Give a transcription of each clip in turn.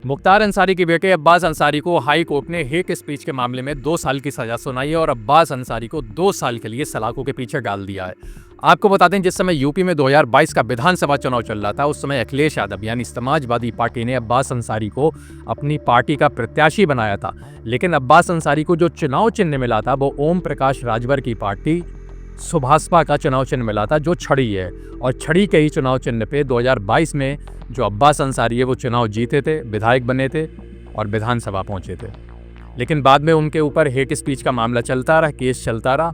मुख्तार अंसारी के बेटे अब्बास अंसारी को हाई कोर्ट ने हेट स्पीच के मामले में 2 साल की सजा सुनाई है और अब्बास अंसारी को 2 साल के लिए सलाखों के पीछे डाल दिया है। आपको बता दें, जिस समय यूपी में 2022 का विधानसभा चुनाव चल रहा था, उस समय अखिलेश यादव यानी समाजवादी पार्टी ने अब्बास अंसारी को अपनी पार्टी का प्रत्याशी बनाया था। लेकिन अब्बास अंसारी को जो चुनाव चिन्ह मिला था वो ओम प्रकाश राजभर की पार्टी सुभाषपा का चुनाव चिन्ह मिला था, जो छड़ी है। और छड़ी के ही चुनाव चिन्ह पे 2022 में जो अब्बास अंसारी है वो चुनाव जीते थे, विधायक बने थे और विधानसभा पहुंचे थे। लेकिन बाद में उनके ऊपर हेट स्पीच का मामला चलता रहा, केस चलता रहा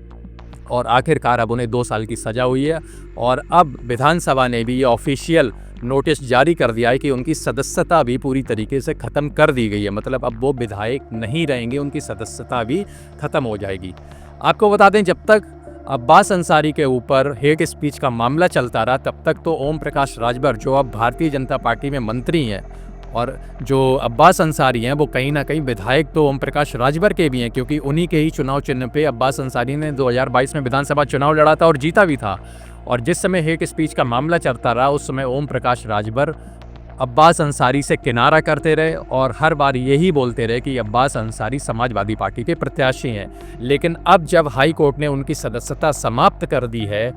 और आखिरकार अब उन्हें 2 साल की सजा हुई है। और अब विधानसभा ने भी ये ऑफिशियल नोटिस जारी कर दिया है कि उनकी सदस्यता भी पूरी तरीके से ख़त्म कर दी गई है। मतलब अब वो विधायक नहीं रहेंगे, उनकी सदस्यता भी ख़त्म हो जाएगी। आपको बता दें, जब तक अब्बास अंसारी के ऊपर हेट स्पीच का मामला चलता रहा, तब तक तो ओम प्रकाश राजभर, जो अब भारतीय जनता पार्टी में मंत्री हैं, और जो अब्बास अंसारी हैं वो कहीं ना कहीं विधायक तो ओम प्रकाश राजभर के भी हैं, क्योंकि उन्हीं के ही चुनाव चिन्ह पे अब्बास अंसारी ने 2022 में विधानसभा चुनाव लड़ा था और जीता भी था। और जिस समय हेट स्पीच का मामला चलता रहा, उस समय ओम प्रकाश राजभर अब्बास अंसारी से किनारा करते रहे और हर बार यही बोलते रहे कि अब्बास अंसारी समाजवादी पार्टी के प्रत्याशी हैं। लेकिन अब जब हाई कोर्ट ने उनकी सदस्यता समाप्त कर दी है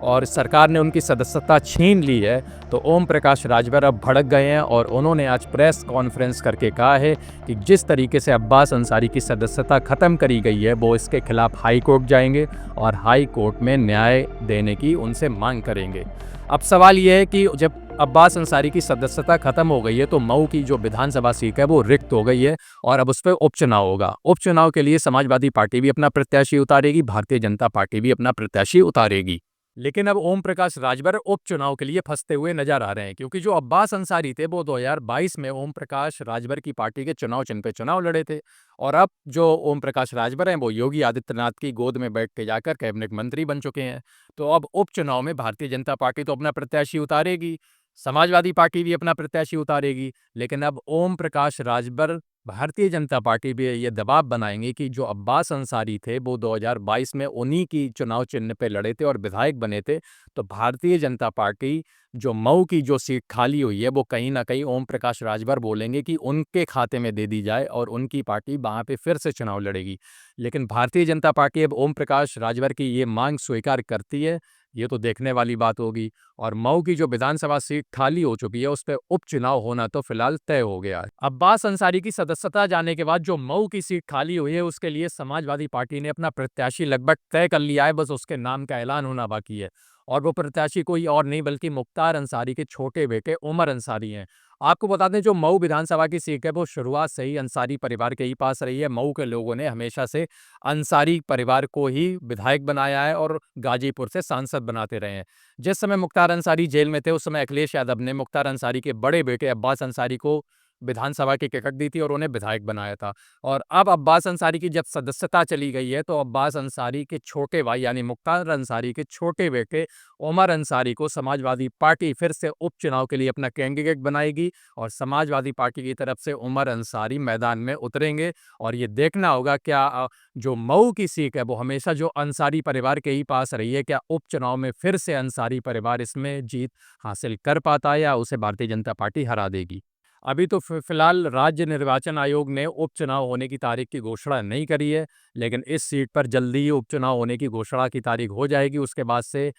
और सरकार ने उनकी सदस्यता छीन ली है, तो ओम प्रकाश राजभर अब भड़क गए हैं और उन्होंने आज प्रेस कॉन्फ्रेंस करके कहा है कि जिस तरीके से अब्बास अंसारी की सदस्यता ख़त्म करी गई है, वो इसके खिलाफ हाई कोर्ट जाएंगे और हाई कोर्ट में न्याय देने की उनसे मांग करेंगे। अब सवाल ये है कि जब अब्बास अंसारी की सदस्यता खत्म हो गई है, तो मऊ की जो विधानसभा सीट है वो रिक्त हो गई है और अब उस पर उपचुनाव होगा। उपचुनाव के लिए समाजवादी पार्टी भी अपना प्रत्याशी उतारेगी, भारतीय जनता पार्टी भी अपना प्रत्याशी उतारेगी। लेकिन अब ओम प्रकाश राजभर उपचुनाव के लिए फंसते हुए नजर आ रहे हैं, क्योंकि जो अब्बास अंसारी थे वो 2022 में ओम प्रकाश राजभर की पार्टी के चुनाव चिन्ह पे चुनाव लड़े थे। और अब जो ओम प्रकाश राजभर हैं वो योगी आदित्यनाथ की गोद में बैठ के जाकर कैबिनेट मंत्री बन चुके हैं। तो अब उपचुनाव में भारतीय जनता पार्टी तो अपना प्रत्याशी उतारेगी, समाजवादी पार्टी भी अपना प्रत्याशी उतारेगी, लेकिन अब ओम प्रकाश राजभर, भारतीय जनता पार्टी भी ये दबाव बनाएंगे कि जो अब्बास अंसारी थे वो 2022 में उन्हीं की चुनाव चिन्ह पे लड़े थे और विधायक बने थे। तो भारतीय जनता पार्टी जो मऊ की जो सीट खाली हुई है वो कहीं ना कहीं ओम प्रकाश राजभर बोलेंगे कि उनके खाते में दे दी जाए और उनकी पार्टी वहाँ पे फिर से चुनाव लड़ेगी। लेकिन भारतीय जनता पार्टी अब ओम प्रकाश राजभर की ये मांग स्वीकार करती है, ये तो देखने वाली बात होगी। और मऊ की जो विधानसभा सीट खाली हो चुकी है, उस पर उपचुनाव होना तो फिलहाल तय हो गया है। अब्बास अंसारी की सदस्यता जाने के बाद जो मऊ की सीट खाली हुई है, उसके लिए समाजवादी पार्टी ने अपना प्रत्याशी लगभग तय कर लिया है, बस उसके नाम का ऐलान होना बाकी है। और वो प्रत्याशी कोई और नहीं बल्कि मुख्तार अंसारी के छोटे बेटे उमर अंसारी हैं। आपको बता दें, जो मऊ विधानसभा की सीट है वो शुरुआत से ही अंसारी परिवार के ही पास रही है। मऊ के लोगों ने हमेशा से अंसारी परिवार को ही विधायक बनाया है और गाजीपुर से सांसद बनाते रहे हैं। जिस समय मुख्तार अंसारी जेल में थे, उस समय अखिलेश यादव ने मुख्तार अंसारी के बड़े बेटे अब्बास अंसारी को विधानसभा की टिकट दी थी और उन्हें विधायक बनाया था। और अब अब्बास अंसारी की जब सदस्यता चली गई है, तो अब्बास अंसारी के छोटे भाई यानी मुख्तार अंसारी के छोटे बेटे उमर अंसारी को समाजवादी पार्टी फिर से उपचुनाव के लिए अपना कैंडिडेट बनाएगी और समाजवादी पार्टी की तरफ से उमर अंसारी मैदान में उतरेंगे। और ये देखना होगा क्या जो मऊ की सीट है वो हमेशा जो अंसारी परिवार के ही पास रही है, क्या उपचुनाव में फिर से अंसारी परिवार इसमें जीत हासिल कर पाता है या उसे भारतीय जनता पार्टी हरा देगी। अभी तो फिलहाल राज्य निर्वाचन आयोग ने उपचुनाव होने की तारीख की घोषणा नहीं करी है, लेकिन इस सीट पर जल्दी ही उपचुनाव होने की घोषणा की तारीख हो जाएगी। उसके बाद से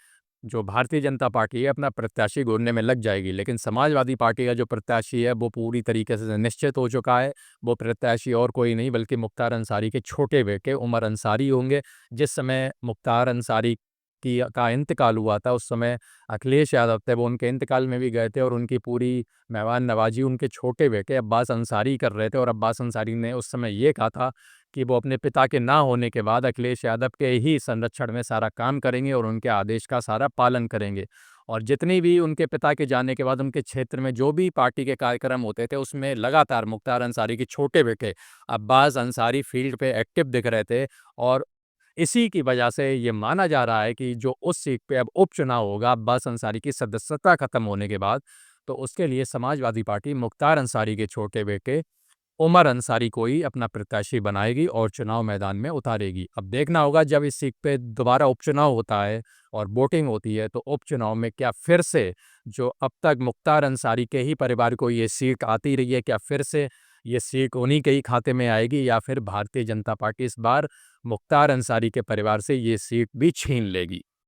जो भारतीय जनता पार्टी है अपना प्रत्याशी ढूंढने में लग जाएगी। लेकिन समाजवादी पार्टी का जो प्रत्याशी है वो पूरी तरीके से निश्चित हो चुका है। वो प्रत्याशी और कोई नहीं बल्कि मुख्तार अंसारी के छोटे बेटे उमर अंसारी होंगे। जिस समय मुख्तार अंसारी की का इंतकाल हुआ था, उस समय अखिलेश यादव थे, वो उनके इंतकाल में भी गए थे और उनकी पूरी मेहमान नवाजी उनके छोटे बेटे अब्बास अंसारी कर रहे थे। और अब्बास अंसारी ने उस समय ये कहा था कि वो अपने पिता के ना होने के बाद अखिलेश यादव के ही संरक्षण में सारा काम करेंगे और उनके आदेश का सारा पालन करेंगे। और जितनी भी उनके पिता के जाने के बाद उनके क्षेत्र में जो भी पार्टी के कार्यक्रम होते थे, उसमें लगातार मुख्तार अंसारी के छोटे बेटे अब्बास अंसारी फील्ड पे एक्टिव दिख रहे थे। और इसी की वजह से ये माना जा रहा है कि जो उस सीट पे अब उपचुनाव होगा अब्बास अंसारी की सदस्यता खत्म होने के बाद, तो उसके लिए समाजवादी पार्टी मुख्तार अंसारी के छोटे बेटे उमर अंसारी को ही अपना प्रत्याशी बनाएगी और चुनाव मैदान में उतारेगी। अब देखना होगा जब इस सीट पे दोबारा उपचुनाव होता है और वोटिंग होती है तो उपचुनाव में क्या फिर से जो अब तक मुख्तार अंसारी के ही परिवार को ये सीट आती रही है, क्या फिर से ये सीट उन्हीं के ही खाते में आएगी या फिर भारतीय जनता पार्टी इस बार मुख्तार अंसारी के परिवार से ये सीट भी छीन लेगी।